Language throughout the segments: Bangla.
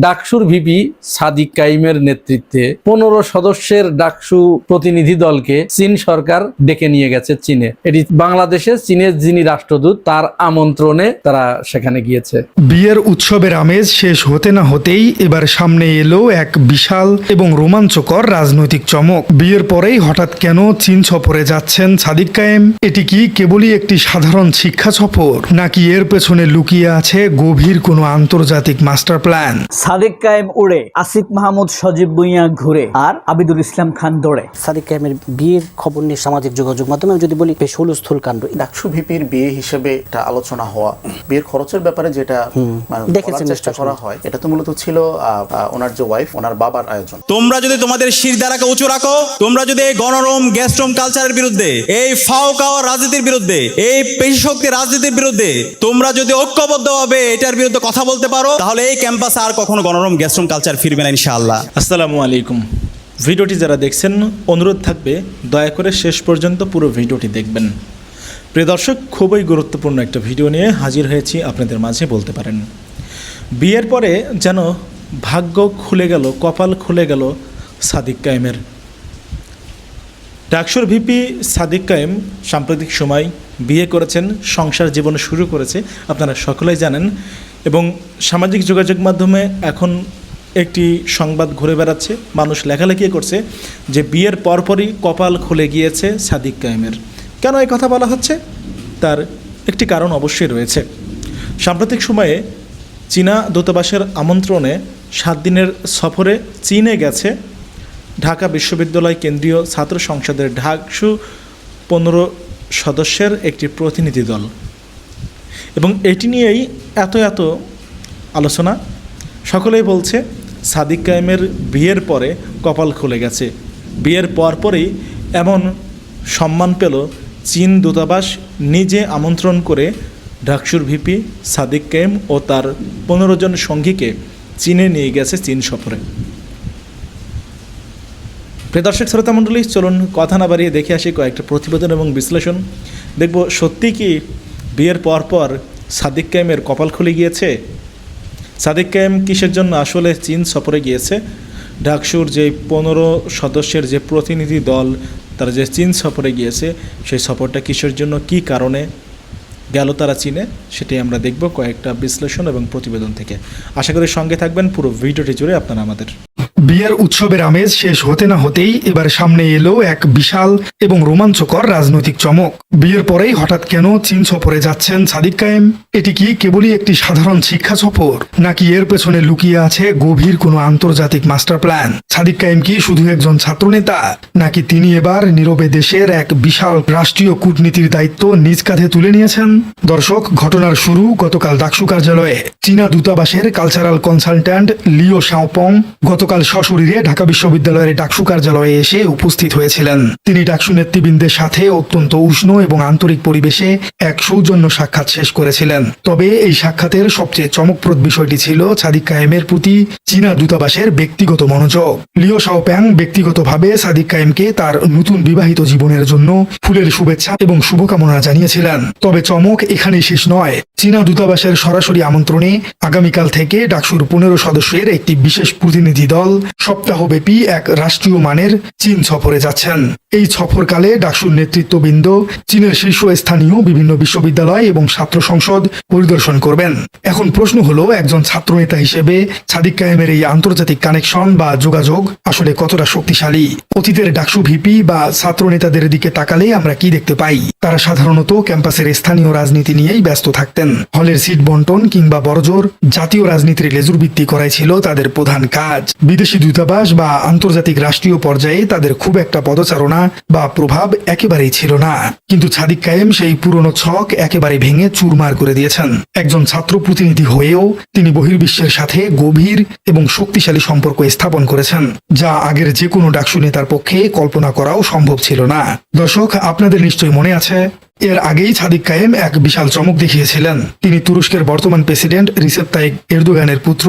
ডাকসুর ভিপি সাদিক কাইমের নেতৃত্বে 15 সদস্যের ডাকসু প্রতিনিধি দলকে চীন সরকার ডেকে নিয়ে গেছে চীনে। এটি বাংলাদেশে চীনের যিনি রাষ্ট্রদূত তার আমন্ত্রণে তারা সেখানে গিয়েছে। বিয়ের উৎসবের আমেজ শেষ হতে না হতেই এবার সামনে এলো এক বিশাল এবং রোমাঞ্চকর রাজনৈতিক চমক। বিয়ের পরেই হঠাৎ কেন চীন সফরে যাচ্ছেন সাদিক কায়েম? এটি কি কেবলই একটি সাধারণ শিক্ষা সফর, নাকি এর পেছনে লুকিয়ে আছে গভীর কোনো আন্তর্জাতিক মাস্টার প্ল্যান? সাদিক কায়েম উড়ে, আসিফ মাহমুদ, সজীব ভুঁইয়া ঘুরে, আর আবিদুল ইসলাম খান দৌড়ে। সাদিক কায়েমের বিয়ের খবর নিয়ে সামাজিক যোগাযোগ মাধ্যমে আমি যদি বলি বেশ হুলস্থুল কাণ্ড। ডাকসু ভিপির বিয়ে হিসেবে এটা আলোচনা হওয়া, বিয়ের খরচের ব্যাপারে যেটা দেখেছেন চেষ্টা করা হয়, এটা তো মূলত ছিল ওনার যে ওয়াইফ, ওনার বাবার আয়োজন। তোমরা যদি তোমাদের শিরদাঁড়াকে উঁচু রাখো, তোমরা যদি এই গণরম গ্যাস্ট্রম কালচারের বিরুদ্ধে, এই ফাও খাওয়া রাজনীতির বিরুদ্ধে, এই পেশি শক্তি রাজনীতির বিরুদ্ধে তোমরা যদি ঐক্যবদ্ধভাবে এটার বিরুদ্ধে কথা বলতে পারো, তাহলে এই ক্যাম্পাসে আর কখনো গণরম গ্যাস্ট্রম কালচার ফিরবে না ইনশাআল্লাহ। আসসালামু আলাইকুম। ভিডিওটি যারা দেখছেন অনুরোধ থাকবে দয়া করে শেষ পর্যন্ত পুরো ভিডিওটি দেখবেন। প্রিয় দর্শক, খুবই গুরুত্বপূর্ণ একটা ভিডিও নিয়ে হাজির হয়েছি আপনাদের মাঝে বলতে পারেন। বিয়ের পরে যেন ভাগ্য খুলে গেল, কপাল খুলে গেল সাদিক কায়েমের। ডাকসুর ভিপি সাদিক কায়েম সাম্প্রতিক সময় বিয়ে করেছেন, সংসার জীবন শুরু করেছে, আপনারা সকলেই জানেন। এবং সামাজিক যোগাযোগ মাধ্যমে এখন একটি সংবাদ ঘুরে বেড়াচ্ছে, মানুষ লেখালেখি করছে যে বিয়ের পরপরই কপাল খুলে গিয়েছে সাদিক কায়েমের। কেন এই কথা বলা হচ্ছে? তার একটি কারণ অবশ্যই রয়েছে। সাম্প্রতিক সময়ে চীনা দূতাবাসের আমন্ত্রণে 7 দিনের সফরে চীনে গেছে ঢাকা বিশ্ববিদ্যালয় কেন্দ্রীয় ছাত্র সংসদের ডাকসু 15 সদস্যের একটি প্রতিনিধি দল। এবং এটি নিয়েই এত আলোচনা। সকলেই বলছে সাদিক কায়েমের বিয়ের পরে কপাল খুলে গেছে। বিয়ের পরপরই এমন সম্মান পেল চীন দূতাবাস নিজে আমন্ত্রণ করে ডাকসুর ভিপি সাদিক কায়েম ও তার 15 জন সঙ্গীকে চীনে নিয়ে গেছে চীন সফরে। প্রিয় দর্শক শ্রোতা মণ্ডলী, চলুন কথা না বাড়িয়ে দেখে আসি কয়েকটা প্রতিবেদন এবং বিশ্লেষণ। দেখব সত্যি কি বিয়ের পর সাদিক কায়েমের কপাল খুলে গিয়েছে? সাদিক কায়েম কিসের জন্য আসলে চীন সফরে গিয়েছে? ডাকসুর যে 15 সদস্যের যে প্রতিনিধি দল তারা যে চীন সফরে গিয়েছে, সেই সফরটা কিসের জন্য, কি কারণে গেল তারা চীনে, সেটাই আমরা দেখব কয়েকটা বিশ্লেষণ এবং প্রতিবেদন থেকে। আশা করি সঙ্গে থাকবেন পুরো ভিডিওটি জুড়ে আপনারা আমাদের। বিয়ের উৎসবের আমেজ শেষ হতে না হতেই এবার সামনে এলো এক বিশাল এবং রোমাঞ্চকর রাজনৈতিক চমক। বিয়ের পরেই হঠাৎ কেন চীন সফরে যাচ্ছেন সাদিক কায়েম? এটি কি কেবলই একটি সাধারণ শিক্ষা সফর, নাকি এর পেছনে লুকিয়ে আছে গভীর কোনো আন্তর্জাতিক মাস্টার প্ল্যান? সাদিক কায়েম কি শুধু একজন ছাত্রনেতা, নাকি তিনি এবার নীরবে দেশের এক বিশাল রাষ্ট্রীয় কূটনীতির দায়িত্ব নিজ কাঁধে তুলে নিয়েছেন? দর্শক, ঘটনার শুরু গতকাল ডাকসু কার্যালয়ে। চীনা দূতাবাসের কালচারাল কনসালট্যান্ট লিও শাওপং গতকাল সশরীরে ঢাকা বিশ্ববিদ্যালয়ের ডাকসু কার্যালয়ে এসে উপস্থিত হয়েছিলেন। তিনি ডাকসু নেতৃবৃন্দের সাথে অত্যন্ত উষ্ণ এবং আন্তরিক পরিবেশে এক সৌজন্য সাক্ষাৎ শেষ করেছিলেন। তবে এই সাক্ষাতের সবচেয়ে চমকপ্রদ বিষয়টি ছিল সাদিক কায়েমের প্রতি চীনা দূতাবাসের ব্যক্তিগত মনোযোগ। লিও শাওপ্যাং ব্যক্তিগতভাবে সাদিক কায়েমকে তার নতুন বিবাহিত জীবনের জন্য ফুলের শুভেচ্ছা এবং শুভকামনা জানিয়েছিলেন। তবে চমক এখানেই শেষ নয়। চীনা দূতাবাসের সরাসরি আমন্ত্রণে আগামীকাল থেকে ডাকসুর 15 সদস্যের একটি বিশেষ প্রতিনিধি দল সপ্তাহব্যাপী এক রাষ্ট্রীয় মানের চীন সফরে যাচ্ছেন। এই সফরকালে ডাকসুর নেতৃত্ববৃন্দ চীনের শীর্ষস্থানীয় বিভিন্ন বিশ্ববিদ্যালয় এবং ছাত্র সংসদ পরিদর্শন করবেন। এখন প্রশ্ন হলো, একজন ছাত্রনেতা হিসেবে সাদিক কায়েমের এই আন্তর্জাতিক কানেকশন বা যোগাযোগ আসলে কতটা শক্তিশালী? অতীতের ডাকসু ভিপি বা ছাত্র নেতাদের দিকে তাকালে আমরা কি দেখতে পাই? তারা সাধারণত ক্যাম্পাসের স্থানীয় রাজনীতি নিয়েই ব্যস্ত থাকতেন। হলের সিট বন্টন কিংবা বড়জোর জাতীয় রাজনীতির লেজুর ভিত্তি করাই ছিল তাদের প্রধান কাজ। বিদেশি দূতাবাস বা আন্তর্জাতিক রাষ্ট্রীয় পর্যায়ে তাদের খুব একটা পদচারণা বা প্রভাব একেবারেই ছিল না। কিন্তু সাদিক কায়েম সেই পুরনো ছক একেবারে ভেঙে চুরমার করে দিয়েছেন। একজন ছাত্র প্রতিনিধি হয়েও তিনি বহির্বিশ্বের সাথে গভীর এবং শক্তিশালী সম্পর্ক স্থাপন করেছেন, যা আগের যে কোনো ডাকসু নেতার পক্ষে কল্পনা করাও সম্ভব ছিল না। দর্শক, আপনাদের নিশ্চয়ই মনে আছে, এর আগেই সাদিক কায়েম এক বিশাল চমক দেখিয়েছিলেন। তিনি তুরস্কের বর্তমান প্রেসিডেন্ট রিসেপ তাইপ এরদোগানের পুত্র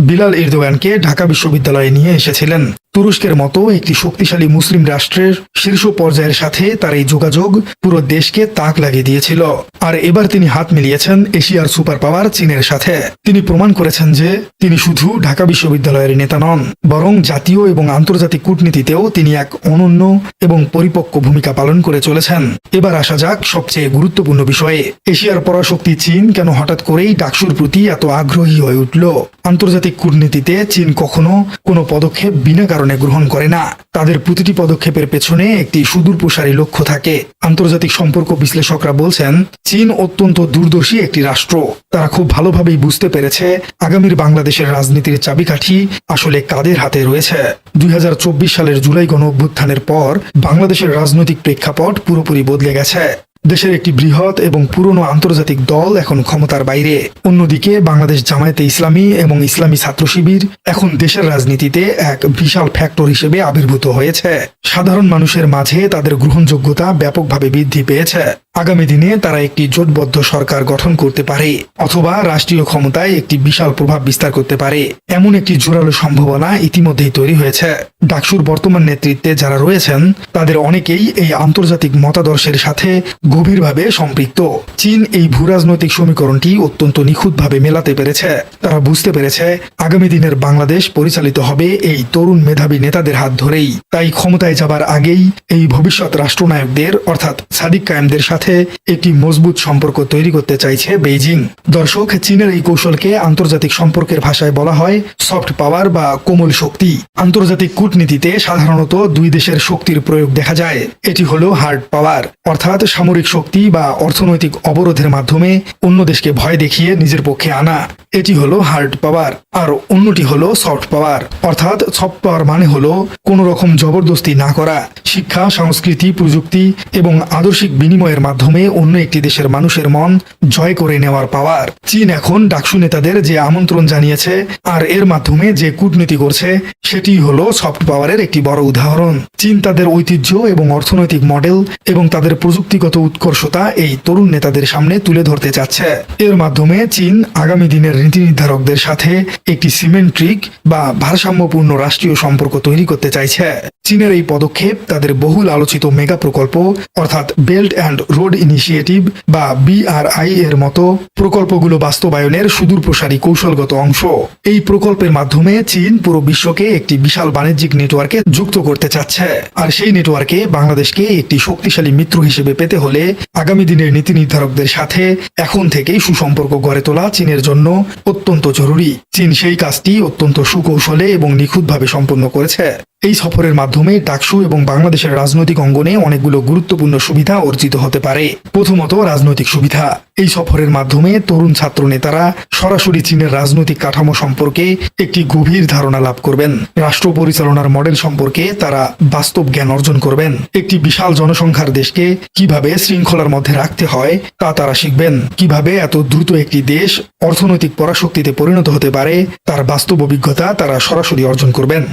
বিলাল এরদোগানকে ঢাকা বিশ্ববিদ্যালয়ে নিয়ে এসেছিলেন। তুরস্কের মতো একটি শক্তিশালী মুসলিম রাষ্ট্রের শীর্ষ পর্যায়ের সাথে তার এই যোগাযোগ পুরো দেশকে তাক লাগিয়ে দিয়েছিল। আর এবার তিনি হাত মিলিয়েছেন এশিয়ার সুপার পাওয়ার চীনের সাথে। তিনি প্রমাণ করেছেন যে তিনি শুধু ঢাকা বিশ্ববিদ্যালয়ের নেতা নন, বরং জাতীয় এবং আন্তর্জাতিক কূটনীতিতেও তিনি এক অনন্য এবং পরিপক্ক ভূমিকা পালন করে চলেছেন। এবার আসা যাক সবচেয়ে গুরুত্বপূর্ণ বিষয়ে। এশিয়ার পরাশক্তি চীন কেন হঠাৎ করেই ডাকসুর প্রতি এত আগ্রহী হয়ে উঠল? আন্তর্জাতিক কূটনীতিতে চীন কখনো কোনো পদক্ষেপ বিনা কারণে গ্রহণ করে না। তাদের প্রতিটি পদক্ষেপের পেছনে একটি সুদূরপ্রসারী লক্ষ্য থাকে। আন্তর্জাতিক সম্পর্ক বিশ্লেষকরা বলছেন, চীন অত্যন্ত দূরদর্শী একটি রাষ্ট্র। তারা খুব ভালোভাবেই বুঝতে পেরেছে আগামীর বাংলাদেশের রাজনীতির চাবিকাঠি আসলে কাদের হাতে রয়েছে। 2024 সালের জুলাই গণ অভ্যুত্থানের পর বাংলাদেশের রাজনৈতিক প্রেক্ষাপট পুরোপুরি বদলে গেছে। দেশের একটি বৃহৎ এবং পুরনো আন্তর্জাতিক দল এখন ক্ষমতার বাইরে। অন্যদিকে বাংলাদেশ জামায়াতে ইসলামী এবং ইসলামী ছাত্র শিবির এখন দেশের রাজনীতিতে এক বিশাল ফ্যাক্টর হিসেবে আবির্ভূত হয়েছে। সাধারণ মানুষের মাঝে তাদের গ্রহণযোগ্যতা ব্যাপকভাবে বৃদ্ধি পেয়েছে। আগামী দিনে তারা একটি জোটবদ্ধ সরকার গঠন করতে পারে অথবা রাষ্ট্রীয় ক্ষমতায় একটি বিশাল প্রভাব বিস্তার করতে পারে, এমন একটি জোরালো সম্ভাবনা ইতিমধ্যেই তৈরি হয়েছে। ডাকসুর বর্তমান নেতৃত্বে যারা রয়েছেন তাদের অনেকেই এই আন্তর্জাতিক মতাদর্শের সাথে গভীরভাবে সম্পৃক্ত। চীন এই ভূরাজনৈতিক সমীকরণটি অত্যন্ত নিখুঁতভাবে মেলাতে পেরেছে। তারা বুঝতে পেরেছে আগামী দিনের বাংলাদেশ পরিচালিত হবে এই তরুণ মেধাবী নেতাদের হাত ধরেই। তাই ক্ষমতায় যাবার আগেই এই ভবিষ্যৎ রাষ্ট্রনায়কদের অর্থাৎ সাদিক কায়েমদের সাথে একটি মজবুত সম্পর্ক তৈরি করতে চাইছে বেইজিং। দর্শক, চীনের এই কৌশলকে আন্তর্জাতিক সম্পর্কের ভাষায় বলা হয় সফট পাওয়ার বা কোমল শক্তি। আন্তর্জাতিক কূটনীতিতে সাধারণত দুই দেশের শক্তির প্রয়োগ দেখা যায়। এটি হলো হার্ড পাওয়ার, অর্থাৎ সামরিক শক্তি বা অর্থনৈতিক অবরোধের মাধ্যমে অন্য দেশকে ভয় দেখিয়ে নিজের পক্ষে আনা। এটি হলো হার্ড পাওয়ার। আর অন্যটি হলো সফট পাওয়ার, অর্থাৎ সফট পাওয়ার মানে হলো কোনো রকম জবরদস্তি না করা, শিক্ষা, সংস্কৃতি, প্রযুক্তি এবং আদর্শিক বিনিময়ের মাধ্যমে অন্য একটি দেশের মানুষের মন জয় করে নেওয়ার পাওয়ার। চীন এখন ডাকসু নেতাদের যে আমন্ত্রণ জানিয়েছে আর এর মাধ্যমে যে কূটনীতি করছে সেটি হলো সফট পাওয়ারের একটি বড় উদাহরণ। চীন তাদের ঐতিহ্য এবং অর্থনৈতিক মডেল এবং তাদের প্রযুক্তিগত উৎকর্ষতা এই তরুণ নেতাদের সামনে তুলে ধরতে চাচ্ছে। এর মাধ্যমে চীন আগামী দিনের নীতি নির্ধারকদের সাথে একটি সিমেন্ট্রিক বা ভারসাম্যপূর্ণ রাষ্ট্রীয় সম্পর্ক তৈরি করতে চাইছে। চীনের এই পদক্ষেপ তাদের বহুল আলোচিত মেগা প্রকল্প অর্থাৎ বেল্ট অ্যান্ড রোড ইনিশিয়েটিভ বা BRI এর মতো প্রকল্পগুলো বাস্তবায়নের সুদূরপ্রসারী কৌশলগত অংশ। এই প্রকল্পের মাধ্যমে চীন পুরো বিশ্বকে একটি বিশাল বাণিজ্যিক নেটওয়ার্কে যুক্ত করতে চাচ্ছে। আর সেই নেটওয়ার্কে বাংলাদেশকে একটি শক্তিশালী মিত্র হিসেবে পেতে হলে আগামী দিনের নীতি নির্ধারকদের সাথে এখন থেকেই সুসম্পর্ক গড়ে তোলা চীনের জন্য অত্যন্ত জরুরি। চীন সেই কাজটি অত্যন্ত সুকৌশলে এবং নিখুঁতভাবে সম্পন্ন করেছে। এই সফরের মাধ্যমে ডাকসু এবং বাংলাদেশের রাজনৈতিক অঙ্গনে অনেকগুলো গুরুত্বপূর্ণ সুবিধা অর্জিত হতে পারে। প্রথমত, রাজনৈতিক সুবিধা। এই সফরের মাধ্যমে তরুণ ছাত্র নেতারা সরাসরি চীনের রাজনৈতিক কাঠামো সম্পর্কে একটি গভীর ধারণা লাভ করবেন। রাষ্ট্র পরিচালনার মডেল সম্পর্কে তারা বাস্তব জ্ঞান অর্জন করবেন। একটি বিশাল জনসংখ্যার দেশকে কিভাবে শৃঙ্খলার মধ্যে রাখতে হয় তা তারা শিখবেন। কিভাবে এত দ্রুত একটি দেশ অর্থনৈতিক পরাশক্তিতে পরিণত হতে পারে তার বাস্তব অভিজ্ঞতা তারা সরাসরি অর্জন করবেন।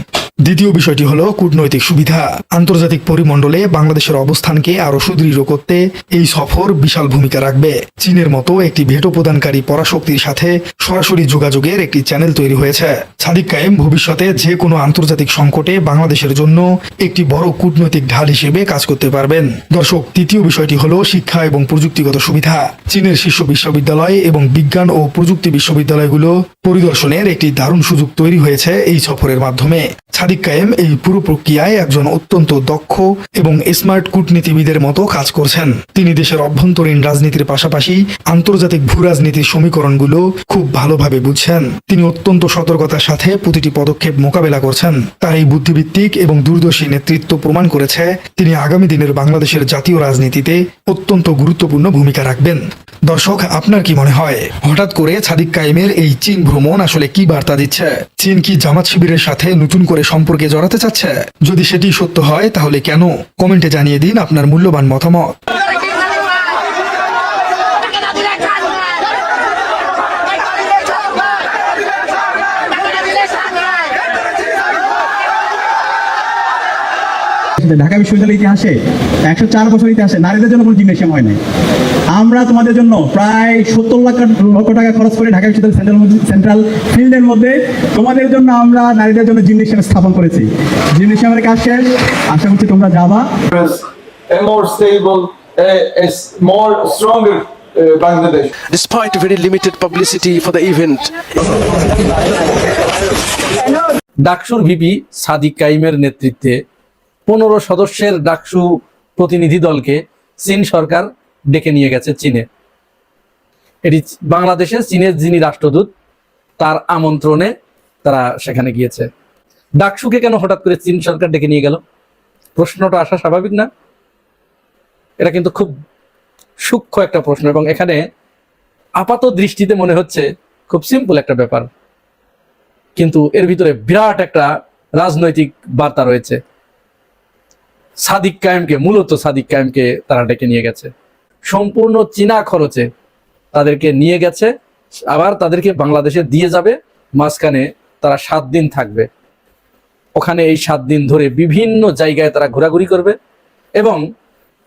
দ্বিতীয় বিষয়টি হলো কূটনৈতিক সুবিধা। আন্তর্জাতিক পরিমণ্ডলে বাংলাদেশের অবস্থানকে আরো সুদৃঢ় করতে এই সফর বিশাল ভূমিকা রাখবে। চীনের মতো একটি ভেটো প্রদানকারী পরাশক্তির সাথে সরাসরি যোগাযোগের একটি চ্যানেল তৈরি হয়েছে। সাদিক কায়েম ভবিষ্যতে যে কোনো আন্তর্জাতিক সংকটে বাংলাদেশের জন্য একটি বড় কূটনৈতিক ঢাল হিসেবে কাজ করতে পারবেন। দর্শক, তৃতীয় বিষয়টি হলো শিক্ষা এবং প্রযুক্তিগত সুবিধা। চীনের শীর্ষ বিশ্ববিদ্যালয় এবং বিজ্ঞান ও প্রযুক্তি বিশ্ববিদ্যালয়গুলো পরিদর্শনের একটি দারুণ সুযোগ তৈরি হয়েছে এই সফরের মাধ্যমে। সাদিক কায়েম এই পুরো প্রক্রিয়ায় একজন অত্যন্ত দক্ষ এবং স্মার্ট কূটনীতিবিদের মতো কাজ করছেন। তিনি দেশের অভ্যন্তরীণ রাজনীতির পাশাপাশি আন্তর্জাতিক ভূরাজনীতির সমীকরণগুলো খুব ভালোভাবে বুঝছেন। তিনি অত্যন্ত সতর্কতার সাথে প্রতিটি পদক্ষেপ মোকাবেলা করছেন। তার এই বুদ্ধিভিত্তিক এবং দূরদর্শী নেতৃত্ব প্রমাণ করেছে তিনি আগামী দিনের বাংলাদেশের জাতীয় রাজনীতিতে অত্যন্ত গুরুত্বপূর্ণ ভূমিকা রাখবেন। দর্শক, আপনার কি মনে হয় হঠাৎ করে সাদিক কায়েমের এই চীন ভ্রমণ আসলে কি বার্তা দিচ্ছে? চীন কি জামাত শিবিরের সাথে নতুন করে সম্পর্কে জড়াতে চাচ্ছে? যদি সেটি সত্য হয় তাহলে কেন? কমেন্টে জানিয়ে দিন আপনার মূল্যবান মতামত। এসেছে। ঢাকা বিশ্ববিদ্যালয়ের ইতিহাসে 104 বছর ইতিহাসে নারীদের জন্য কোনো জিমনেশিয়াম হয় নাই। আমরা তোমাদের জন্য প্রায় 70 লক্ষ টাকা খরচ করে ঢাকা বিশ্ববিদ্যালয় সেন্ট্রাল ফিল্ডের মধ্যে তোমাদের জন্য আমরা নারীদের জন্য জিমনেশিয়াম স্থাপন করেছি। জিমনেশিয়ামের কাজ শেষ, আশা করছি তোমরা যাবা। A more stable, a more stronger Bangladesh. Despite very limited publicity for the event. ডাকসুর ভিপি সাদিক কাইমের নেতৃত্বে 15 সদস্যের ডাকসু প্রতিনিধি দলকে চীন সরকার ডেকে নিয়ে গেছে চীনে। এটি বাংলাদেশে চীনের যিনি রাষ্ট্রদূত তার আমন্ত্রণে তারা সেখানে গিয়েছে। ডাকসুকে কেন হঠাৎ করে চীন সরকার ডেকে নিয়ে গেল, প্রশ্নটা আসা স্বাভাবিক না? এটা কিন্তু খুব সূক্ষ্ম একটা প্রশ্ন এবং এখানে আপাত দৃষ্টিতে মনে হচ্ছে খুব সিম্পল একটা ব্যাপার, কিন্তু এর ভিতরে বিরাট একটা রাজনৈতিক বার্তা রয়েছে। মূলত সাদিক কায়েমকে তারা ডেকে নিয়ে গেছে, সম্পূর্ণ চীনা খরচে তাদেরকে নিয়ে গেছে, আবার তাদেরকে বাংলাদেশে দিয়ে যাবে। মাঝখানে তারা 7 দিন থাকবে ওখানে। এই 7 দিন ধরে বিভিন্ন জায়গায় তারা ঘোরাঘুরি করবে এবং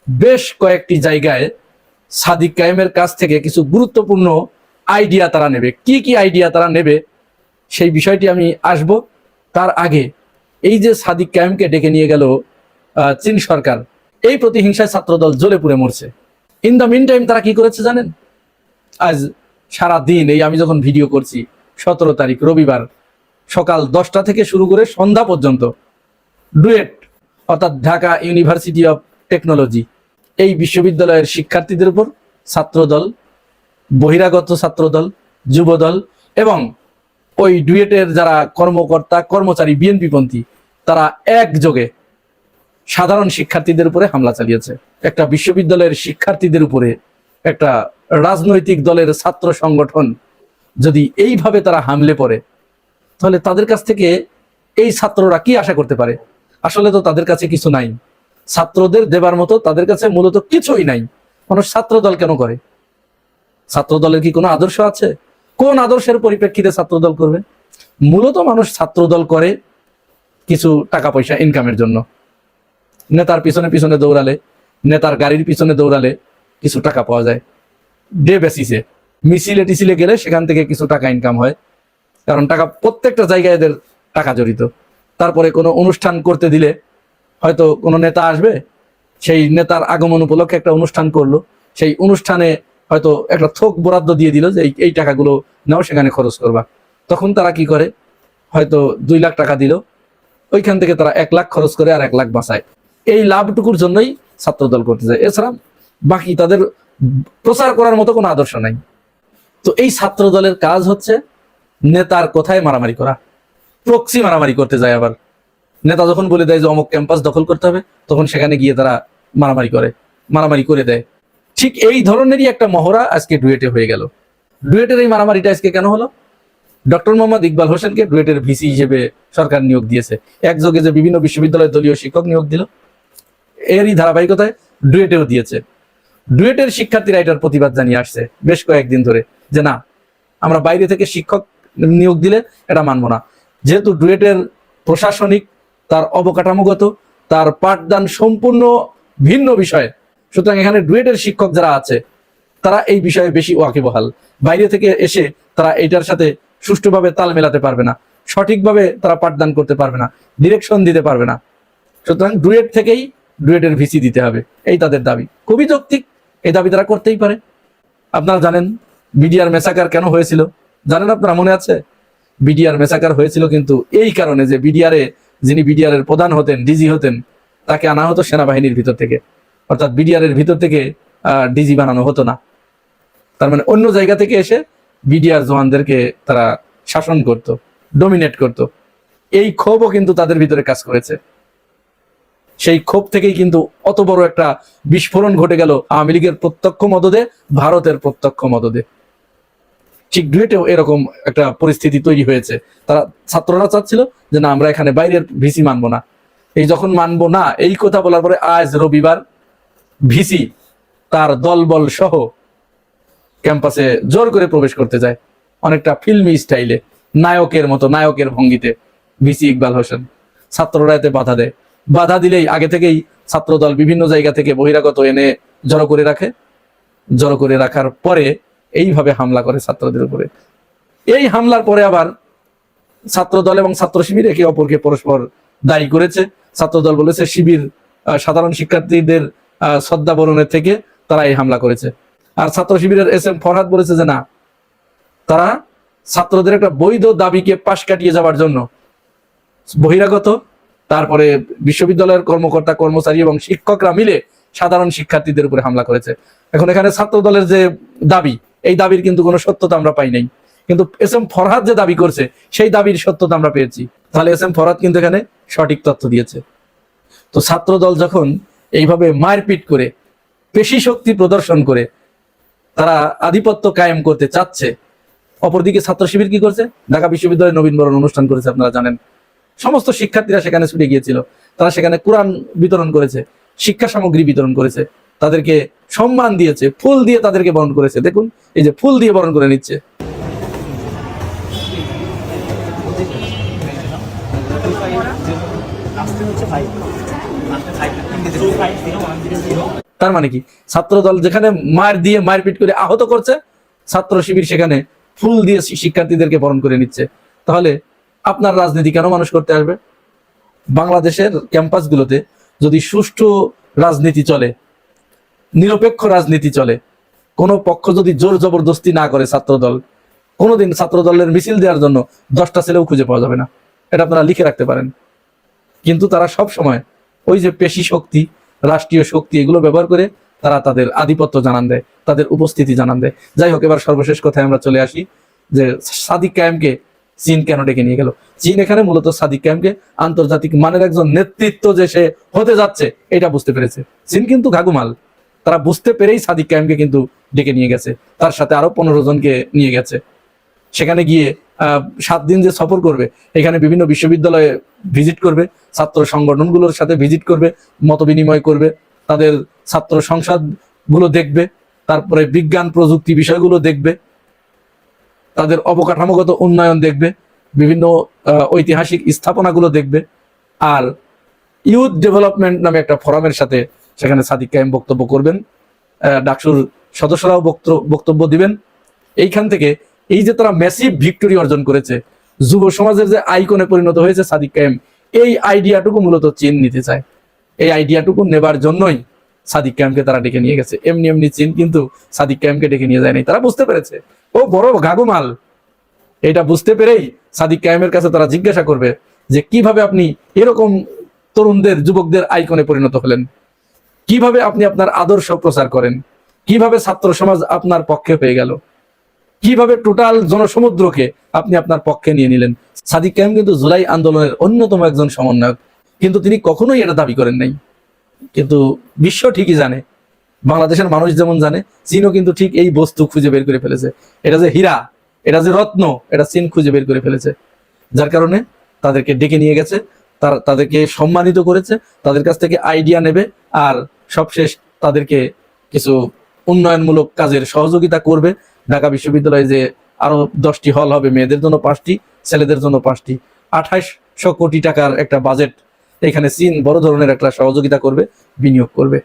বেশ কয়েকটি জায়গায় সাদিক কায়েমের কাছ থেকে কিছু গুরুত্বপূর্ণ আইডিয়া তারা নেবে। কি কি আইডিয়া তারা নেবে সেই বিষয়টি আমি আসব। তার আগে এই যে সাদিক কায়েমকে ডেকে নিয়ে গেল চীন সরকার, এই প্রতিহিংসায় ছাত্রদল জ্বলে পুড়ে মরছে। ইন দ্য মিন টাইম তারা কি করেছে জানেন? আজ সারা দিন, এই আমি যখন ভিডিও করছি 17 তারিখ রবিবার, সকাল 10টা থেকে শুরু করে সন্ধ্যা পর্যন্ত ডুয়েট অর্থাৎ ঢাকা ইউনিভার্সিটি অফ টেকনোলজি এই বিশ্ববিদ্যালয়ের শিক্ষার্থীদের উপর ছাত্রদল, বহিরাগত ছাত্রদল, যুবদল এবং ওই ডুয়েটের যারা কর্মকর্তা কর্মচারী বিএনপিপন্থী তারা একযোগে সাধারণ শিক্ষার্থীদের উপরে হামলা চালিয়েছে। একটা বিশ্ববিদ্যালয়ের শিক্ষার্থীদের উপরে একটা রাজনৈতিক দলের ছাত্র সংগঠন যদি এইভাবে তারা হামলে পড়ে, তাহলে তাদের কাছ থেকে এই ছাত্ররা কি আশা করতে পারে? আসলে তো তাদের কাছে কিছু নাই, ছাত্রদের দেবার মতো তাদের কাছে মূলত কিছুই নাই। মানুষ ছাত্রদল কেন করে? ছাত্রদলের কি কোনো আদর্শ আছে? কোন আদর্শের পরিপ্রেক্ষিতে ছাত্রদল করবে? মূলত মানুষ ছাত্রদল করে কিছু টাকা পয়সা ইনকামের জন্য। নেতার পিছনে পিছনে দৌড়ালে, নেতার গাড়ির পিছনে দৌড়ালে কিছু টাকা পাওয়া যায়, ডে বেসিসে মিছিলে টিছিলে গেলে সেখান থেকে কিছু টাকা ইনকাম হয়, কারণ টাকা প্রত্যেকটা জায়গায় এদের টাকা জড়িত। তারপরে কোনো অনুষ্ঠান করতে দিলে হয়তো কোনো নেতা আসবে, সেই নেতার আগমন উপলক্ষে একটা অনুষ্ঠান করলো, সেই অনুষ্ঠানে হয়তো একটা থোক বরাদ্দ দিয়ে দিল যে এই টাকাগুলো নাও, সেখানে খরচ করবা। তখন তারা কি করে, হয়তো 2 লাখ টাকা দিল, ওইখান থেকে তারা 1 লাখ খরচ করে আর 1 লাখ বাঁচায়। এই লাভটুকুর জন্যই ছাত্রদল করতে যায়, এছাড়া বাকি তাদের প্রচার করার মতো কোনো আদর্শ নাই। তো এই ছাত্রদলের কাজ হচ্ছে নেতার কোথায় মারামারি করা, প্রক্সি মারামারি করতে যায়। আবার নেতা যখন বলে দেয় যে অমুক ক্যাম্পাস দখল করতে হবে, তখন সেখানে গিয়ে তারা মারামারি করে দেয়। ঠিক এই ধরনেরই একটা মহড়া আজকে ডুয়েটে হয়ে গেল। ডুয়েটের এই মারামারিটা আজকে কেন হলো? ডক্টর মোহাম্মদ ইকবাল হোসেনকে ডুয়েটের ভিসি হিসেবে সরকার নিয়োগ দিয়েছে, একযোগে যে বিভিন্ন বিশ্ববিদ্যালয়ের দলীয় শিক্ষক নিয়োগ দিল, এরই ধারাবাহিকতায় ডুয়েটেও দিয়েছে। ডুয়েটের শিক্ষার্থীরা এটার প্রতিবাদ জানিয়ে আসছে বেশ কয়েকদিন ধরে যে না, আমরা বাইরে থেকে শিক্ষক নিয়োগ দিলে এটা মানব না। যেহেতু ডুয়েটের প্রশাসনিক, তার অবকাঠামোগত, তার পাঠদান সম্পূর্ণ ভিন্ন বিষয়, সুতরাং এখানে ডুয়েটের শিক্ষক যারা আছে তারা এই বিষয়ে বেশি ওয়াকিবহাল। বাইরে থেকে এসে তারা এইটার সাথে সুষ্ঠুভাবে তাল মেলাতে পারবে না, সঠিকভাবে তারা পাঠদান করতে পারবে না, ডিরেকশন দিতে পারবে না। সুতরাং ডুয়েট থেকেই ডুয়েটের ভিসি দিতে হবে, এই তাদের দাবি। খুবই যৌক্তিক, এই দাবি তারা করতেই পারে। আপনারা জানেন বিডিআর মেসাকার কেন হয়েছিল? জানেন আপনারা? মনে আছে? বিডিআর মেসাকার হয়েছিল কিন্তু এই কারণে যে যিনি বিডিআর এর প্রধান হতেন, ডিজি হতেন, তাকে আনা হতো সেনাবাহিনীর ভিতর থেকে, অর্থাৎ বিডিআর এর ভিতর থেকে ডিজি বানানো হতো না। তার মানে অন্য জায়গা থেকে এসে বিডিআর জওয়ানদেরকে তারা শাসন করত, ডমিনেট করত। এই ক্ষোভও কিন্তু তাদের ভিতরে কাজ করেছে। সেই ক্ষোভ থেকেই কিন্তু অত বড় একটা বিস্ফোরণ ঘটে গেল আওয়ামী লীগের প্রত্যক্ষ মদদে, ভারতের প্রত্যক্ষ মদদে। ঠিক ডুয়েটেও এরকম একটা পরিস্থিতি তৈরি হয়েছে। তারা ছাত্ররা চাচ্ছিল যে না, আমরা এখানে বাইরের ভিসি মানবো না। এই যখন মানবো না এই কথা বলার পরে আজ রবিবার ভিসি তার দলবল সহ ক্যাম্পাসে জোর করে প্রবেশ করতে যায়, অনেকটা ফিল্মি স্টাইলে, নায়কের মতো, নায়কের ভঙ্গিতে ভিসি ইকবাল হোসেন। ছাত্ররা এতে বাধা দেয়। বাধা দিলেই আগে থেকেই ছাত্রদল বিভিন্ন জায়গা থেকে বহিরাগত এনে জড়ো করে রাখার পরে এইভাবে হামলা করে ছাত্রদের উপরে। এই হামলার পরে আবার ছাত্রদল এবং ছাত্র শিবির একে অপরকে পরস্পর দায়ী করেছে। ছাত্রদল বলেছে শিবির সাধারণ শিক্ষার্থীদের শ্রদ্ধা বরণের থেকে তারা এই হামলা করেছে, আর ছাত্র শিবিরের SM ফরহাদ বলেছে যে না, তারা ছাত্রদের একটা বৈধ দাবিকে পাশ কাটিয়ে যাওয়ার জন্য বহিরাগত, তারপরে বিশ্ববিদ্যালয়ের কর্মকর্তা কর্মচারী এবং শিক্ষকরা মিলে সাধারণ শিক্ষার্থীদের উপরে হামলা করেছে। এখন এখানে ছাত্র দলের যে দাবি, এই দাবির কিন্তু কোনো সত্যতা আমরা পাই নাই, কিন্তু SM ফরহাদ যে দাবি করছে সেই দাবির সত্যতা আমরা পেয়েছি। তাহলে SM ফরহাদ কিন্তু এখানে সঠিক তথ্য দিয়েছে। তো ছাত্র দল যখন এইভাবে মারপিট করে পেশি শক্তি প্রদর্শন করে তারা আধিপত্য কায়েম করতে চাচ্ছে, অপরদিকে ছাত্র শিবির কি করছে? ঢাকা বিশ্ববিদ্যালয়ে নবীনবরণ অনুষ্ঠান করেছে, আপনারা জানেন। সমস্ত শিক্ষার্থীরা সেখানে ছুটে গিয়েছিল, তারা সেখানে কোরআন বিতরণ করেছে, শিক্ষা সামগ্রী বিতরণ করেছে, তাদেরকে সম্মান দিয়েছে, ফুল দিয়ে তাদেরকে বরণ করেছে। দেখুন, এই যে ফুল দিয়ে বরণ করে নিচ্ছে। তার মানে কি, ছাত্রদল যেখানে মারপিট করে আহত করছে, ছাত্র শিবির সেখানে ফুল দিয়ে শিক্ষার্থীদেরকে বরণ করে নিচ্ছে। তাহলে আপনার রাজনীতি কেন মানুষ করতে আসবে? বাংলাদেশের ক্যাম্পাসগুলোতে যদি সুষ্ঠু রাজনীতি চলে, নিরপেক্ষ রাজনীতি চলে, কোনো পক্ষ যদি জোর জবরদস্তি না করে ছাত্রদল, কোনোদিন ছাত্রদলের মিছিল দেওয়ার জন্য 10টা ছেলেও খুঁজে পাওয়া যাবে না। এটা আপনারা লিখে রাখতে পারেন। কিন্তু তারা সব সময় ওই যে পেশি শক্তি, রাষ্ট্রীয় শক্তি, এগুলো ব্যবহার করে তারা তাদের আধিপত্য জানান দেয়, তাদের উপস্থিতি জানান দেয়। যাই হোক, এবার সর্বশেষ কথায় আমরা চলে আসি যে সাদিক কায়েমকে চীন কেন ডেকে নিয়ে গেল। চীন এখানে মূলত সাদিক কায়েমকে আন্তর্জাতিক মানের একজন নেতৃত্ব যে সে হতে যাচ্ছে এটা বুঝতে পেরেছে। চীন কিন্তু ঘাগুমাল, তারা বুঝতে পেরেই সাদিক কায়েমকে কিন্তু ডেকে নিয়ে গেছে, তার সাথে আরো 15 জনকে নিয়ে গেছে। সেখানে গিয়ে 7 দিন যে সফর করবে, এখানে বিভিন্ন বিশ্ববিদ্যালয়ে ভিজিট করবে, ছাত্র সংগঠনগুলোর সাথে ভিজিট করবে, মত বিনিময় করবে, তাদের ছাত্র সংসদ গুলো দেখবে, তারপরে বিজ্ঞান প্রযুক্তি বিষয়গুলো দেখবে, তাদের অবকাঠামোগত উন্নয়ন দেখবে, বিভিন্ন ঐতিহাসিক স্থাপনাগুলো দেখবে। আর ইউথ ডেভেলপমেন্ট নামে একটা ফোরামের সাথে সেখানে সাদিক কায়েম বক্তব্য করবেন, ডাকসুর সদস্যরাও বক্তব্য দিবেন। এইখান থেকে এই যে তারা ম্যাসিভ ভিক্টরি অর্জন করেছে, যুব সমাজের যে আইকনে পরিণত হয়েছে সাদিক কায়েম, এই আইডিয়াটুকু মূলত চীন নিতে চায়। এই আইডিয়াটুকু নেবার জন্যই সাদিক কায়েমকে তারা ডেকে নিয়ে গেছে। এমনি চীন কিন্তু সাদিক কায়েমকে ডেকে নিয়ে যায়নি, তারা বুঝতে পেরেছে ও বড় ঘাগুমাল। এটা বুঝতে পেরেই সাদিক কায়েমের কাছে তারা জিজ্ঞাসা করবে যে কিভাবে আপনি এরকম তরুণদের, যুবকদের আইকনে পরিণত হলেন, কিভাবে আপনি আপনার আদর্শ প্রচার করেন, কিভাবে ছাত্র সমাজ আপনার পক্ষে হয়ে গেল, কিভাবে টোটাল জনসমুদ্রকে আপনি আপনার পক্ষে নিয়ে নিলেন। সাদিক কায়েম কিন্তু জুলাই আন্দোলনের অন্যতম একজন সমন্বয়ক, কিন্তু তিনি কখনোই এটা দাবি করেন নাই। কিন্তু বিশ্ব ঠিকই জানে, বাংলাদেশের মানুষ যেমন জানে, চীনও কিন্তু ঠিক এই বস্তু খুঁজে বের করে ফেলেছে। এটা যে হীরা, এটা যে রত্ন, এটা চীন খুঁজে বের করে ফেলেছে। যার কারণে তাদেরকে ডেকে নিয়ে গেছে, তাদেরকে সম্মানিত করেছে, তাদের কাছ থেকে আইডিয়া নেবে, আর সবশেষ তাদেরকে কিছু উন্নয়নমূলক কাজের সহযোগিতা করবে। ঢাকা বিশ্ববিদ্যালয়ে যে আরো 10টি হল হবে, মেয়েদের জন্য 5টি, ছেলেদের জন্য 5টি, 2800 কোটি টাকার একটা বাজেট এখানে চীন বড় ধরনের একটা সহযোগিতা করবে, বিনিয়োগ করবে।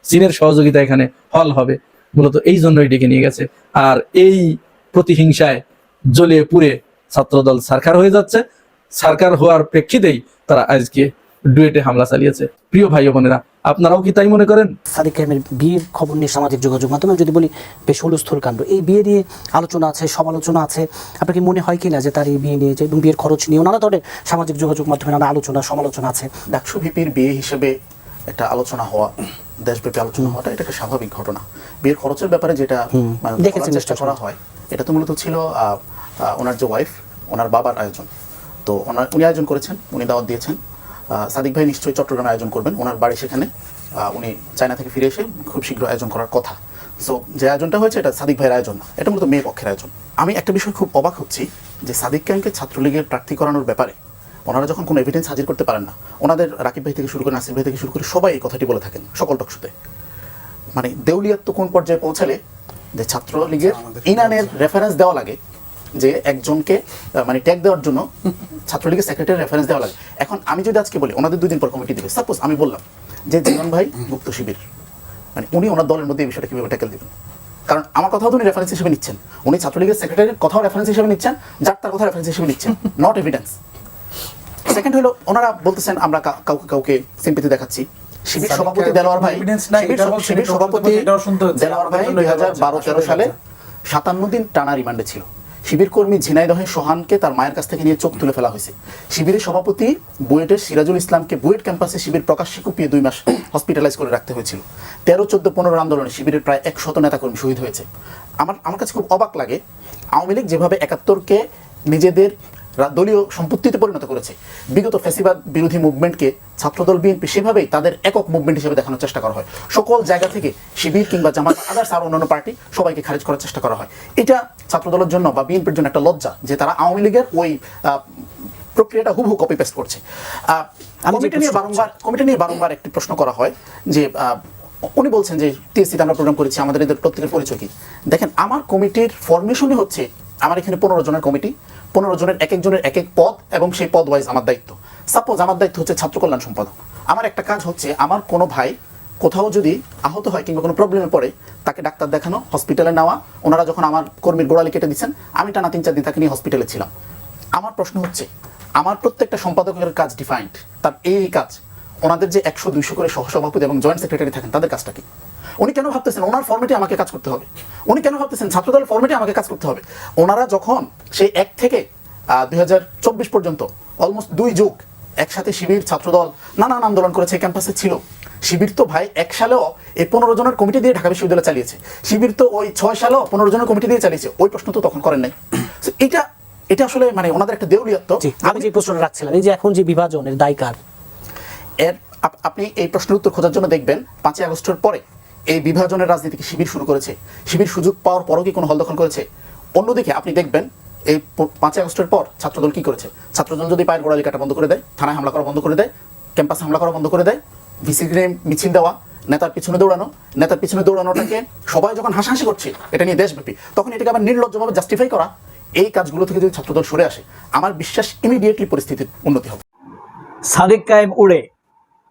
চীনের সহযোগিতা এখানে হল হবে, মূলত এই জন্যই ডেকে নিয়ে গেছে। আর এই প্রতিহিংসায় জ্বলে পুড়ে ছাত্রদল সরকার হয়ে যাচ্ছে। সরকার হওয়ার প্রেক্ষিতেই তারা আজকে ডুয়েটে হামলা চালিয়েছে। প্রিয় ভাই বোনেরা, আপনারাও কি তাই মনে করেন? সাদিক কায়েমের বিয়ের খবর নিয়ে সামাজিক যোগাযোগ মাধ্যমে যদি বলি বেশ হুলস্থুল কাণ্ড। এই বিয়ে নিয়ে আলোচনা আছে, সমালোচনা আছে। আপনার কি মনে হয় কিনা যে তার এই বিয়ে নিয়ে যে বিয়ের খরচ নিয়েও নানা ধরনের সামাজিক যোগাযোগ মাধ্যমে নানা আলোচনা সমালোচনা আছে? ডাকসু ভিপির বিয়ে হিসেবে একটা আলোচনা হওয়া, দেশব্যাপী আলোচনা হওয়াটা এটা একটা স্বাভাবিক ঘটনা। বিয়ের খরচের ব্যাপারে যেটা দেখেছেন চেষ্টা করা হয়, এটা তো মূলত ছিল ওনার যে ওয়াইফ, ওনার বাবার আয়োজন। তো উনি আয়োজন করেছেন, উনি দাওয়াত দিয়েছেন। সাদিক ভাই নিশ্চয়ই চট্টগ্রামে আয়োজন করবেন, ওনার বাড়ি সেখানে। উনি চায়না থেকে ফিরে এসে খুব শীঘ্র আয়োজন করার কথা। সো যে আয়োজনটা হয়েছে এটা সাদিক ভাইয়ের আয়োজন না, এটা মূলত মেয়ে পক্ষের আয়োজন। আমি একটা বিষয় খুব অবাক হচ্ছি যে সাদিক কায়েমকে ছাত্রলীগের প্রার্থী করানোর ব্যাপারে ওনারা যখন কোনো এভিডেন্স হাজির করতে পারেন না, ওনাদের রাকিব ভাই থেকে শুরু করে নাসির ভাই থেকে শুরু করে সবাই এই কথাটি বলে থাকেন সকল টকশোতে। মানে দেউলিয়াত্ব কোন পর্যায়ে পৌঁছালে যে ছাত্রলীগের ইনানের রেফারেন্স দেওয়া লাগে, যে একজনকে মানে ট্যাগ দেওয়ার জন্য ছাত্রলীগের সেক্রেটারি রেফারেন্স দেওয়া লাগে। এখন আমি যদি আজকে বলি ওনাদের 2 দিন পর কমিটি দেবে, সাপোজ আমি বললাম যে জীবন ভাই মুক্ত শিবির, মানে উনি ওনার দলের মধ্যে এই বিষয়টা কীভাবে ট্যাকেল দেবেন? কারণ আমার কথাও তো উনি রেফারেন্স হিসেবে নিচ্ছেন, উনি ছাত্রলীগের সেক্রেটারির কথাও রেফারেন্স হিসেবে নিচ্ছেন, যার তার কথা রেফারেন্স হিসেবে নিচ্ছেন, নট এভিডেন্স। সেকেন্ড হলো ওনারা বলতেছেন আমরা কাউকে সিম্পথি দেখাচ্ছি। শিবির সভাপতি দেলোয়ার ভাই, শিবির সভাপতি দেলোয়ার ভাই 2012-13 সালে 57 দিন টানা রিমান্ডে ছিল। শিবির কর্মী ঝিনাইদহে সোহানকে তার মায়ের কাছ থেকে নিয়ে চোখ তুলে ফেলা হয়েছে। শিবিরের সভাপতি বুয়েটের সিরাজুল ইসলামকে বুয়েট ক্যাম্পাসে শিবির প্রকাশ্যে কুপিয়ে 2 মাস হসপিটালাইজ করে রাখতে হয়েছিল। 13, 14, 15 আন্দোলনে শিবিরের প্রায় 100 নেতাকর্মী শহীদ হয়েছে। আমার কাছে খুব অবাক লাগে আওয়ামী লীগ যেভাবে 71কে নিজেদের দলীয় সম্পত্তিতে পরিণত করেছে, বিগত ফ্যাসিবাদ বিরোধী মুভমেন্টকে ছাত্রদল বিএনপি সেভাবেই তাদের একক মুভমেন্ট হিসেবে দেখানোর চেষ্টা করা হয়। সকল জায়গা থেকে শিবির কিংবা জামাত, আদার্স আর অন্যান্য পার্টি সবাইকে খারিজ করার চেষ্টা করা হয়। এটা ছাত্রদলের জন্য বা বিএনপির জন্য একটা লজ্জা যে তারা আওয়ামী লীগের ওই প্রক্রিয়াটা হুবহু কপি পেস্ট করছে। কমিটি নিয়ে বারংবার একটি প্রশ্ন করা হয় যে উনি বলছেন যে টিএসসিতে আমরা প্রোগ্রাম করেছি, আমাদের এদের প্রত্যেকের পরিচয় কি? দেখেন, আমার কমিটির ফরমেশনই হচ্ছে আমার এখানে 15 জনের কমিটি, 15 জনের এক একজনের এক এক পদ এবং সেই পদ ওয়াইজ আমার দায়িত্ব। সাপোজ আমার দায়িত্ব হচ্ছে ছাত্র কল্যাণ সম্পাদক। আমার একটা কাজ হচ্ছে আমার কোনো ভাই কোথাও যদি আহত হয় কিংবা কোনো প্রবলেমে পড়ে তাকে ডাক্তার দেখানো, হসপিটালে নেওয়া। ওনারা যখন আমার কর্মীর গোড়ালি কেটে দিচ্ছেন আমি টানা 3-4 দিন তাকে নিয়ে হসপিটালে ছিলাম। আমার প্রশ্ন হচ্ছে আমার প্রত্যেকটা সম্পাদকের কাজ ডিফাইন্ড, তার এই কাজ। ওনাদের যে 100-200 করে সহসভাপতি এবং জয়েন্ট সেক্রেটারি থাকেন তাদের কাজটা কি? উনি কেন ভাবতেছেন ওনার ফর্মেটে আমাকে কাজ করতে হবে? উনি কেন ভাবতেছেন ছাত্রদল ফর্মেটে আমাকে কাজ করতে হবে? ওনারা যখন সেই 1 থেকে 2024 পর্যন্ত অলমোস্ট 2 যুগ একসাথে শিবির ছাত্রদল নানান আন্দোলন করেছে, ক্যাম্পাসে ছিল। শিবির তো ভাই 1 সালেও এই 15 জনের কমিটি দিয়ে ঢাকা বিশ্ববিদ্যালয় চালিয়েছে। শিবির তো ওই 6 সালেও 15 জনের কমিটি দিয়ে চালিয়েছে। ওই প্রশ্ন তো তখন করেন নাই। এটা আসলে মানে ওনাদের একটা দেউলিয়াত্ব। আমি যে প্রশ্নটা রাখছিলাম, এই যে এখন যে বিভাজনের দায় কার? আপনি এই প্রশ্নের উত্তর খোঁজার জন্য দেখবেন 5ই আগস্টের পরে এই বিভাজনের রাজনীতিকে শিবির শুরু করেছে। শিবির সুযোগ পাওয়ার পরও কি কোনো হল দখল করেছে? অন্যদিকে আপনি দেখবেন এই 5ই আগস্টের পর ছাত্রদল কি করেছে? ছাত্রদল যদি পায়ের গোড়ালি কাটা বন্ধ করে দেয়, থানায় হামলা করা বন্ধ করে দেয়, ক্যাম্পাসে হামলা করা বন্ধ করে দেয়, ভিসিকে মিছিল দেওয়া, নেতার পিছনে দৌড়ানোটাকে সবাই যখন হাসাহাসি করছে এটা নিয়ে দেশব্যাপী, তখন এটাকে আবার নির্লজ্জভাবে জাস্টিফাই করা, এই কাজগুলো থেকে যদি ছাত্রদল সরে আসে আমার বিশ্বাস ইমিডিয়েটলি পরিস্থিতির উন্নতি হবে। সাদেক কায়েম উড়ে,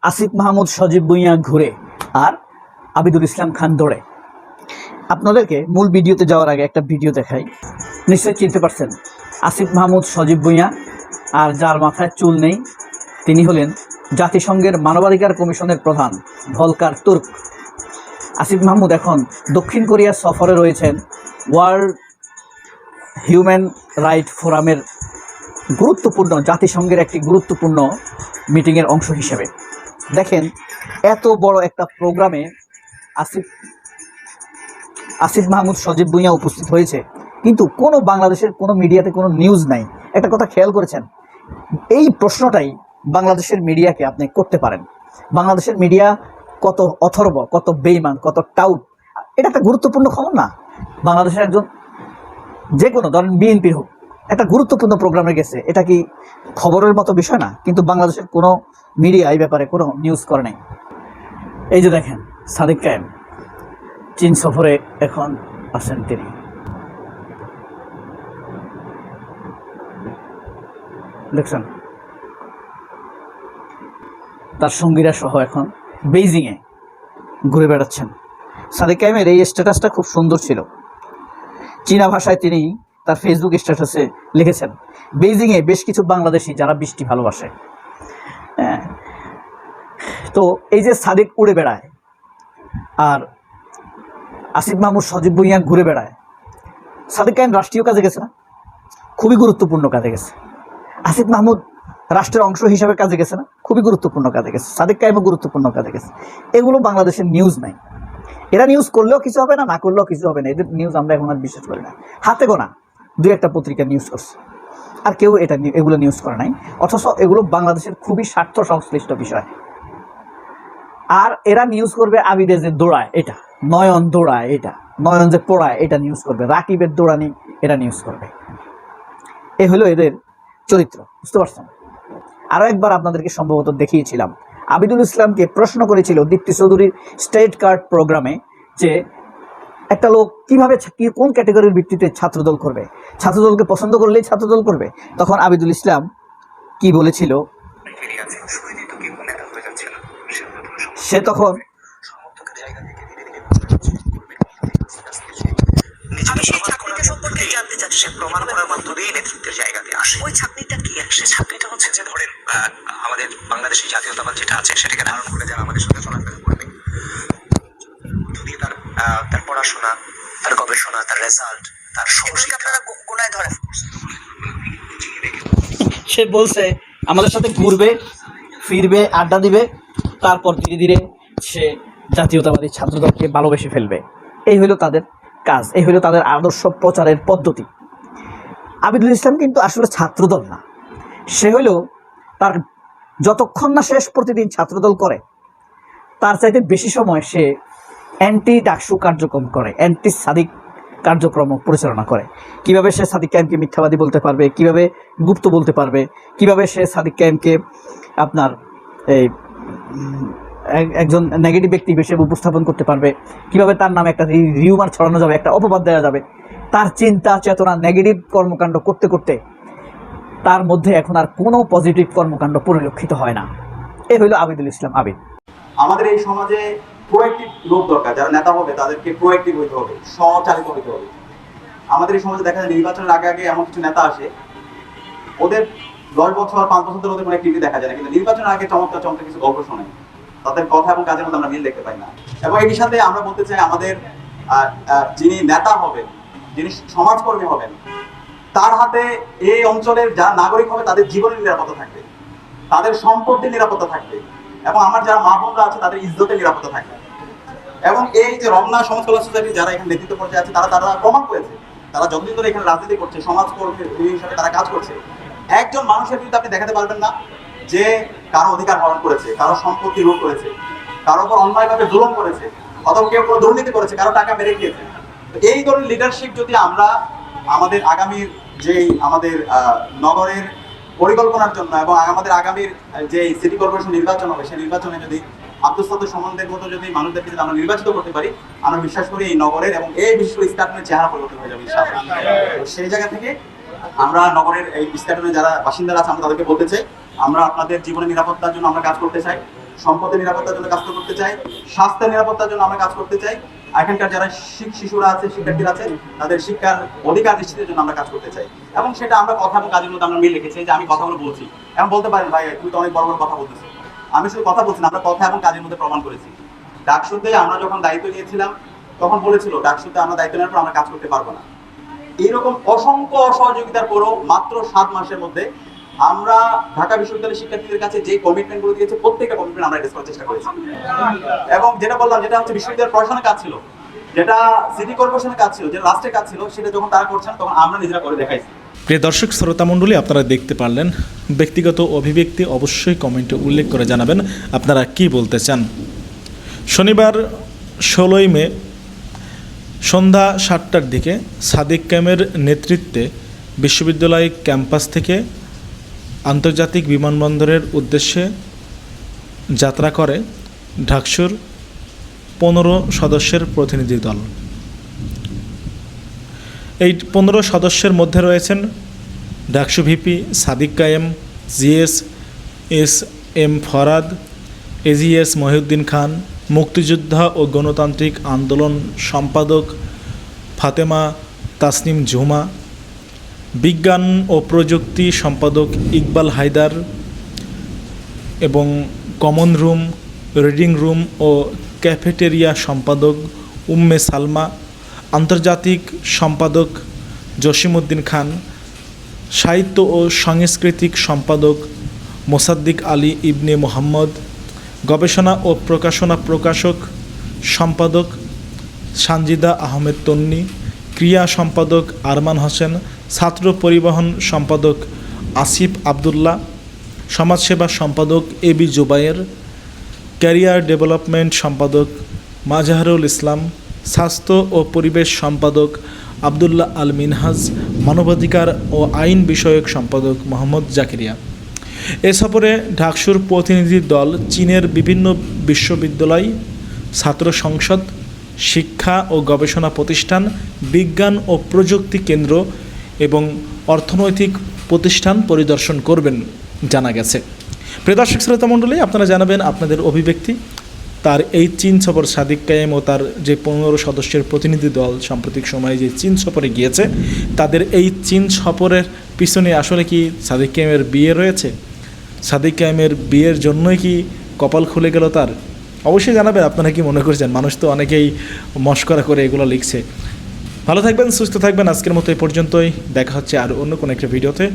আসিফ মাহমুদ সজীব ভুঁইয়া ঘুরে, আর আবিদুল ইসলাম খান দৌড়ে। আপনাদেরকে মূল ভিডিওতে যাওয়ার আগে একটা ভিডিও দেখাই। নিশ্চয়ই চিনতে পারছেন আসিফ মাহমুদ সজীব ভুঁইয়া, আর যার মাথায় চুল নেই তিনি হলেন জাতিসংঘের মানবাধিকার কমিশনের প্রধান ভলকার তুর্ক। আসিফ মাহমুদ এখন দক্ষিণ কোরিয়া সফরে রয়েছেন ওয়ার্ল্ড হিউম্যান রাইট ফোরামের গুরুত্বপূর্ণ, জাতিসংঘের একটি গুরুত্বপূর্ণ মিটিংয়ের অংশ হিসেবে। দেখেন, এত বড় একটা প্রোগ্রামে আসিফ মাহমুদ সজীব ভুঁইয়া উপস্থিত হয়েছে, কিন্তু কোনো বাংলাদেশের কোনো মিডিয়াতে কোনো নিউজ নাই। একটা কথা খেয়াল করেছেন? এই প্রশ্নটাই বাংলাদেশের মিডিয়াকে আপনি করতে পারেন। বাংলাদেশের মিডিয়া কত অথর্ব, কত বেইমান, কত টাউট। এটা একটা গুরুত্বপূর্ণ খবর না? বাংলাদেশের একজন যে কোনো ধরেন বিএনপি হোক, একটা গুরুত্বপূর্ণ প্রোগ্রামে গেছে, এটা কি খবরের মতো বিষয় না? কিন্তু বাংলাদেশের কোনো মিডিয়া এই ব্যাপারে কোনো নিউজ করে নাই। এই যে দেখেন, সাদেক কায়েম চীন সফরে এখন আছেন তিনি। দেখছেন তার সঙ্গীরা সহ এখন বেইজিংয়ে ঘুরে বেড়াচ্ছেন। সাদেক কায়েমের এই স্ট্যাটাসটা খুব সুন্দর ছিল। চীনা ভাষায় তিনি তার ফেসবুক স্ট্যাটাসে লিখেছেন, বেইজিংয়ে বেশ কিছু বাংলাদেশি যারা বৃষ্টি ভালোবাসে। হ্যাঁ, তো এই যে সাদেক উড়ে বেড়ায় আর আসিফ মাহমুদ সজীব ভুঁইয়া ঘুরে বেড়ায়, সাদেক কায়েম রাষ্ট্রীয় কাজে গেছে না? খুবই গুরুত্বপূর্ণ কাজে গেছে। আসিফ মাহমুদ রাষ্ট্রের অংশ হিসাবে কাজে গেছে না? খুবই গুরুত্বপূর্ণ কাজে গেছে। সাদেক কায়েমও গুরুত্বপূর্ণ কাজে গেছে। এগুলো বাংলাদেশের নিউজ নাই। এরা নিউজ করলেও কিছু হবে না, না করলেও কিছু হবে না। এদের নিউজ আমরা এখন আর বিশ্বাস করি না। হাতে গোনা 2-1টা পত্রিকা নিউজ করছে, আর কেউ এগুলো নিউজ করে নাই। অথচ এগুলো বাংলাদেশের খুবই স্বার্থ সংশ্লিষ্ট বিষয়। আর এরা নিউজ করবে আবিদে যে দৌড়ায়, এটা নয়ন দৌড়ায়, এটা নয়ন যে পড়ায়, এটা নিউজ করবে। রাকিবের দৌড়ানি এটা নিউজ করবে। এ হলো এদের চরিত্র, বুঝতে পারছেন? আরও একবার আপনাদেরকে সম্ভবত দেখিয়েছিলাম, আবিদুল ইসলামকে প্রশ্ন করেছিল দীপ্তি চৌধুরীর স্টেট কার্ড প্রোগ্রামে যে একটা লোক কিভাবে কোন ক্যাটাগরির ভিত্তিতে ছাত্রদল করবে? ছাত্রদলকে পছন্দ করলেই ছাত্রদল করবে? তখন আবিদুল ইসলাম কি বলেছিল, সে তখন সম্পর্কে জানতে চাচ্ছি, সে প্রমাণ করার মাধ্যমেই নেতৃত্বের জায়গাতে আসে। ওই ছাত্রীটা কি? সে ছাত্রীটা হচ্ছে যে ধরেন আমাদের বাংলাদেশের জাতীয়তাবাদ যেটা আছে সেটাকে ধারণ করে যারা আমাদের সাথে চলাফেরা করবে, যদি তার পড়াশোনা, তার গবেষণা, তার রেজাল্ট, তার সহশিক্ষা গোনায় ধরে। সে বলছে আমাদের সাথে ঘুরবে ফিরবে, আড্ডা দিবে, তারপর ধীরে ধীরে সে জাতীয়তাবাদী ছাত্রদলকে ভালোবেসে ফেলবে। এই হলো তাদের কাজ, এই হলো তাদের আদর্শ প্রচারের পদ্ধতি। আবিদুল ইসলাম কিন্তু আসলে ছাত্রদল না, সে হলো তার যতক্ষণ না শেষ প্রতিদিন ছাত্রদল করে তার চাইতে বেশি সময় সে অ্যান্টি ডাকসু কার্যক্রম করে, অ্যান্টি সাদিক কার্যক্রম পরিচালনা করে। কিভাবে সে সাদিক কায়েমকে মিথ্যাবাদী বলতে পারবে, কিভাবে গুপ্ত বলতে পারবে, কিভাবে সে সাদিক কায়েমকে আপনার এই একজন নেগেটিভ ব্যক্তি হিসেবে উপস্থাপন করতে পারবে, কিভাবে তার নামে একটা রিউমার ছড়ানো যাবে, একটা অপবাদ দেওয়া যাবে। তার চিন্তা চেতনা নেগেটিভ কর্মকাণ্ড করতে করতে তার মধ্যে এখন আর কোনো পজিটিভ কর্মকাণ্ড পরিলক্ষিত হয় না। এ হইল আবিদুল ইসলাম আবিদ। আমাদের এই সমাজে প্রোঅ্যাক্টিভ লোক দরকার, যারা নেতা হবে তাদেরকে প্রোঅ্যাক্টিভ হইতে হবে, স্বচালিত হইতে হবে। আমাদের এই সমাজে দেখা যায় নির্বাচনের আগে আগে এমন কিছু নেতা আসে, ওদের 10 বছর 5 বছর ধরে ওদের কোনো অ্যাক্টিভিটি দেখা যায় না, কিন্তু নির্বাচনের আগে চমৎকার চমৎকার কিছু গল্প শোনায়, তাদের কথা এবং কাজের মধ্যে আমরা মিল দেখতে পাই না। এবং এই সাথে আমরা বলতে চাই, আমাদের যিনি নেতা হবেন, যিনি সমাজকর্মী হবেন, তার হাতে এই অঞ্চলের যারা নাগরিক হবে তাদের জীবনের নিরাপত্তা থাকবে, তাদের সম্পত্তির নিরাপত্তা থাকবে, এবং আমার যারা মা বোনরা আছে তাদের ইজ্জতের নিরাপত্তা থাকবে। এবং এই যে রমনা সমাজ কল্যাণ সোসাইটি যারা এখানে নেতৃত্ব পর্যায়ে আছে, তারা প্রমাণ করেছে, তারা যতদিন ধরে এখানে রাজনীতি করছে, সমাজকর্মী হিসেবে তারা কাজ করছে, একজন মানুষের বিরুদ্ধে আপনি দেখাতে পারবেন না যে কারো অধিকার হরণ করেছে, কারো সম্পত্তি লুট করেছে, কারো উপর অন্যায়ভাবে জুলুম করেছে, অথবা কেউ কোনো দুর্নীতি করেছে, কারো টাকা মেরে খেয়েছে। এই ধরনের লিডারশিপ যদি আমরা আমাদের আগামীর যেই আমাদের নগরের পরিকল্পনার জন্য এবং আমাদের আগামীর যে সিটি কর্পোরেশন নির্বাচন হবে, সেই নির্বাচনে যদি আব্দুল সাত্তার সম্বন্ধের মতো যদি মানুষদেরকে যদি আমরা নির্বাচিত করতে পারি, আমরা বিশ্বাস করি এই নগরের এবং এই বিশেষ করে স্টার্টনের চেহারা পরিবর্তন হয়ে যাবে ইনশাআল্লাহ। তো সেই জায়গা থেকে আমরা নগরের এই স্টার্টনের যারা বাসিন্দারা আছে আমরা তাদেরকে বলতে চাই, আমরা আপনাদের জীবনের নিরাপত্তার জন্য আমরা কাজ করতে চাই, সম্পদের নিরাপত্তার জন্য কাজ করতে চাই, স্বাস্থ্যের নিরাপত্তার জন্য আমরা কাজ করতে চাই, এখানকার যারা শিশুরা আছে, শিক্ষার্থীরা আছে, তাদের শিক্ষার অধিকার নিশ্চিতের জন্য আমরা কাজ করতে চাই। এবং সেটা আমরা কথা এবং কাজের মধ্যে আমরা মিল রেখেছি। যে আমি কথাগুলো বলছি, এখন বলতে পারেন ভাই তুমি তো অনেক বড় বড় কথা বলতেছো, আমি শুধু কথা বলছি না, আমরা কথা এবং কাজের মধ্যে প্রমাণ করেছি। ডাকসুতে আমরা যখন দায়িত্ব নিয়েছিলাম তখন বলেছিল ডাকসুতে আমরা দায়িত্ব নেওয়ার পর আমরা কাজ করতে পারবো না। এইরকম অসংখ্য অসহযোগিতার পরও মাত্র 7 মাসের মধ্যে আমরা ঢাকা বিশ্ববিদ্যালয়ের শিক্ষার্থীদের কাছে যে কমিটমেন্ট গুলো দিয়েছে প্রত্যেকটা কমিটমেন্ট আমরা অ্যাড্রেস করার চেষ্টা করেছি। এবং যেটা বললাম, যেটা হচ্ছে বিশ্ববিদ্যালয়ের প্রশাসনের কাজ ছিল, যেটা সিটি কর্পোরেশনের কাজ ছিল, যেটা রাষ্ট্রের কাজ ছিল, সেটা যখন তারা করছে না তখন আমরা নিজেরা করে দেখাইছি। প্রিয় দর্শক শ্রোতা মণ্ডলী, আপনারা দেখতে পারলেন। ব্যক্তিগত অভিব্যক্তি অবশ্যই কমেন্টে উল্লেখ করে জানাবেন আপনারা কি বলতে চান। শনিবার 16ই মে সন্ধ্যা 7টার দিকে সাদিক কায়েমের নেতৃত্বে বিশ্ববিদ্যালয় ক্যাম্পাস থেকে আন্তর্জাতিক বিমানবন্দরের উদ্দেশ্যে যাত্রা করে ডাকসুর 15 সদস্যের প্রতিনিধি দল। এই 15 সদস্যের মধ্যে রয়েছেন DUCSU VP Sadiq Kayem, GS S M Farhad, AGS Mohiuddin Khan, মুক্তিযোদ্ধা ও গণতান্ত্রিক আন্দোলন সম্পাদক ফাতেমা তাসনিম ঝুমা, বিজ্ঞান ও প্রযুক্তি সম্পাদক ইকবাল হায়দার এবং কমন রুম, রিডিং রুম ও ক্যাফেটেরিয়া সম্পাদক উম্মে সালমা, আন্তর্জাতিক সম্পাদক জসিমউদ্দিন খান, সাহিত্য ও সাংস্কৃতিক সম্পাদক মোসাদ্দিক আলী ইবনে মোহাম্মদ, গবেষণা ও প্রকাশনা প্রকাশক সম্পাদক সানজিদা আহমেদ তন্নি, ক্রিয়া সম্পাদক আরমান হোসেন, ছাত্র পরিবহন সম্পাদক আসিফ আবদুল্লাহ, সমাজসেবা সম্পাদক এবি জুবায়ের, ক্যারিয়ার ডেভেলপমেন্ট সম্পাদক মাজহারুল ইসলাম, স্বাস্থ্য ও পরিবেশ সম্পাদক আবদুল্লাহ আল মিনহাজ, মানবাধিকার ও আইন বিষয়ক সম্পাদক মোহাম্মদ জাকিরিয়া। এ সফরে ডাকসুর প্রতিনিধি দল চীনের বিভিন্ন বিশ্ববিদ্যালয়, ছাত্র সংসদ শিক্ষা ও গবেষণা প্রতিষ্ঠান, বিজ্ঞান ও প্রযুক্তি কেন্দ্র এবং অর্থনৈতিক প্রতিষ্ঠান পরিদর্শন করবেন জানা গেছে। প্রিয় দর্শক শ্রোতা মণ্ডলী, আপনারা জানাবেন আপনাদের অভিব্যক্তি। তার এই চীন সফর, সাদিক কায়েম ও তার যে 15 সদস্যের প্রতিনিধি দল সাম্প্রতিক সময়ে যে চীন সফরে গিয়েছে, তাদের এই চীন সফরের পিছনে আসলে কি সাদিক কায়েমের বিয়ে রয়েছে? সাদিক কায়েমের বিয়ের জন্যই কি কপাল খুলে গেল তার? অবশ্যই জানাবেন আপনারা কি মনে করছেন। মানুষ তো অনেকেই মস্করা করে এগুলো লিখছে। ভালো থাকবেন, সুস্থ থাকবেন। আজকের মতো এই পর্যন্তই। দেখা হচ্ছে আর অন্য কোনো একটা ভিডিওতে।